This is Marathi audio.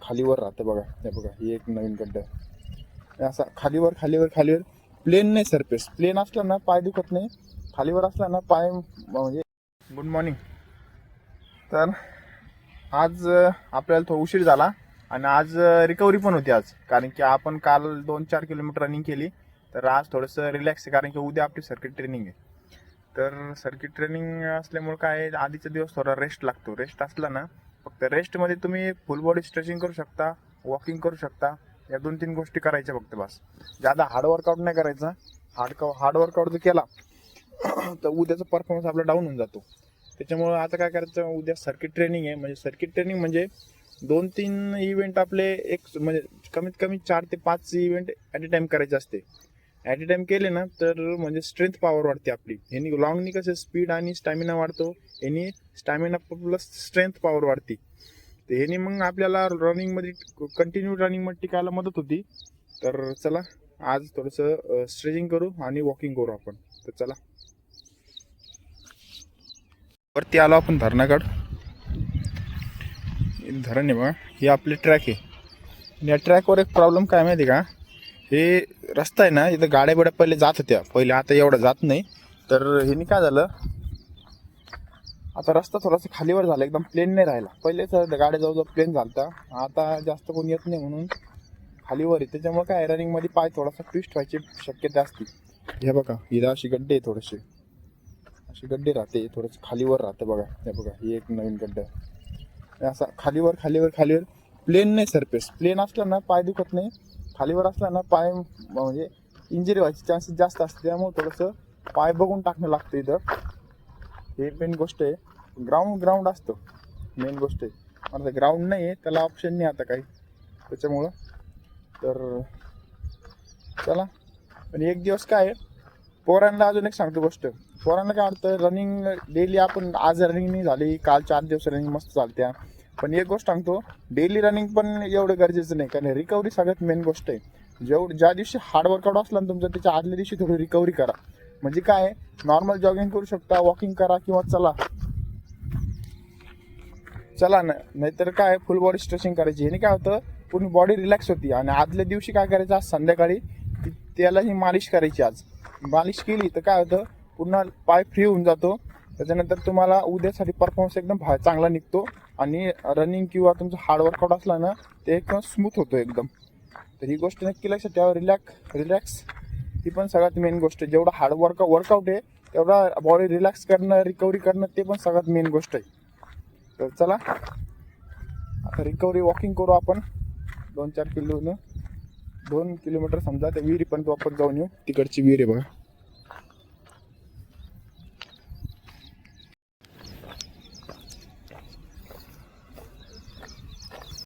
खालीवर राहते बघा, हे बघा ही एक नवीन गड्डा आहे. असा खालीवर खालीवर खालीवर प्लेन नाही सरफेस. प्लेन असला ना पाय दुखत नाही, खालीवर असला ना पाय म्हणजे. Good morning. तर आज आपल्याला थोडा उशीर झाला आणि आज रिकव्हरी पण होती आज, कारण की आपण काल 2-4 किलोमीटर रनिंग केली. तर आज थोडंसं रिलॅक्स आहे, कारण की उद्या आपली सर्किट ट्रेनिंग आहे. तर सर्किट ट्रेनिंग असल्यामुळे काय आधीचा दिवस थोडा रेस्ट लागतो. रेस्ट असला ना, फक्त रेस्टमध्ये तुम्ही फुल बॉडी स्ट्रेचिंग करू शकता, वॉकिंग करू शकता. या 2-3 गोष्टी करायच्या फक्त बस. ज्यादा हार्ड वर्कआउट नाही करायचा. हार्ड वर्कआउट जर केला तर उद्याचा परफॉर्मन्स आपला डाऊन होऊन जातो. त्याच्यामुळं आता काय करायचं, उद्या सर्किट ट्रेनिंग आहे. म्हणजे सर्किट ट्रेनिंग म्हणजे 2-3 इव्हेंट आपले एक म्हणजे कमीत कमी 4 ते 5 इव्हेंट ॲट ए टाइम करायचे असते. ॲट ए टाइम केले ना तर म्हणजे स्ट्रेंथ पॉवर वाढते आपली. ह्यानी लॉंगनी कसं स्पीड आणि स्टॅमिना वाढतो, ह्यानी स्टॅमिना प्लस स्ट्रेंथ पॉवर वाढते. तर ह्यानी मग आपल्याला रनिंगमध्ये कंटिन्यू रनिंगमध्ये टिकायला मदत होती. तर चला आज थोडंसं स्ट्रेचिंग करू आणि वॉकिंग करू आपण. तर चला वरती आलो आपण धरणाकड. धरण आहे बघा, हे आपले ट्रॅक आहे. या ट्रॅकवर एक प्रॉब्लेम काय माहिती का, हे रस्ता आहे ना, इथं गाड्या बिड्या पहिले जात होत्या पहिले, आता एवढं जात नाही. तर ह्यानी काय झालं, आता रस्ता थोडासा खालीवर झाला, एकदम प्लेन नाही राहिला. पहिले तर गाड्या जवळजवळ प्लेन झालता, आता जास्त कोणी येत नाही म्हणून खालीवर आहे. त्याच्यामुळे काय रनिंगमध्ये पाय थोडासा ट्विस्ट व्हायची शक्यता असते. हे बघा हिला अशी गड्डे आहे, थोडेसे अशी गड्डे राहते, थोडंसं खालीवर राहते बघा. हे बघा ही एक नवीन गड्डा आहे. असा खालीवर खालीवर खालीवर प्लेन नाही सरफेस. प्लेन असला ना पाय दुखत नाही, खालीवर असला ना पाय म्हणजे इंजरी व्हायची चान्सेस जास्त असते. त्यामुळे थोडंसं पाय बघून टाकणं लागतं इथं. हे मेन गोष्ट आहे. ग्राउंड असतं मेन गोष्ट आहे. आता ग्राउंड नाही आहे, त्याला ऑप्शन नाही आता काही, त्याच्यामुळं. तर चला. पण एक दिवस काय आहे, पोरांना अजून एक सांगतो गोष्ट. पोरांना काय वाटतं, रनिंग डेली आपण आज रनिंग नाही झाली, काल 4 दिवस रनिंग मस्त चालत्या. पण एक गोष्ट सांगतो, डेली रनिंग पण एवढं गरजेचं नाही, कारण रिकव्हरी सगळ्यात मेन गोष्ट आहे. ज्या दिवशी हार्ड वर्कआउट असला ना तुमचं, त्याच्या आदल्या दिवशी थोडी रिकव्हरी करा. म्हणजे काय, नॉर्मल जॉगिंग करू शकता, वॉकिंग करा किंवा चला ना. नाहीतर काय फुल बॉडी स्ट्रेचिंग करायची. ह्याने काय होतं, पूर्ण बॉडी रिलॅक्स होती. आणि आदल्या दिवशी काय करायचं, आज संध्याकाळी त्याला ही मालिश करायची. आज मालिश केली तर काय होतं, पुन्हा पाय फ्री होऊन जातो. त्याच्यानंतर तुम्हाला उद्यासाठी परफॉर्मन्स एकदम चांगला निघतो. आणि रनिंग किंवा तुमचं हार्ड वर्कआउट असला ना, ते एकदम स्मूथ होतो एकदम. तर ही गोष्ट नक्की लक्षात ठेवा. रिलॅक्स ही पण सगळ्यात मेन गोष्ट आहे. जेवढा हार्ड वर्कआउट आहे तेवढा बॉडी रिलॅक्स करणं, रिकव्हरी करणं, ते पण सगळ्यात मेन गोष्ट आहे. तर चला आता रिकव्हरी वॉकिंग करू आपण. 2-4 किलोमीटर समजा, त्या विहिरीपर्यंत आपण जाऊन येऊ. तिकडची विहीर आहे बघा.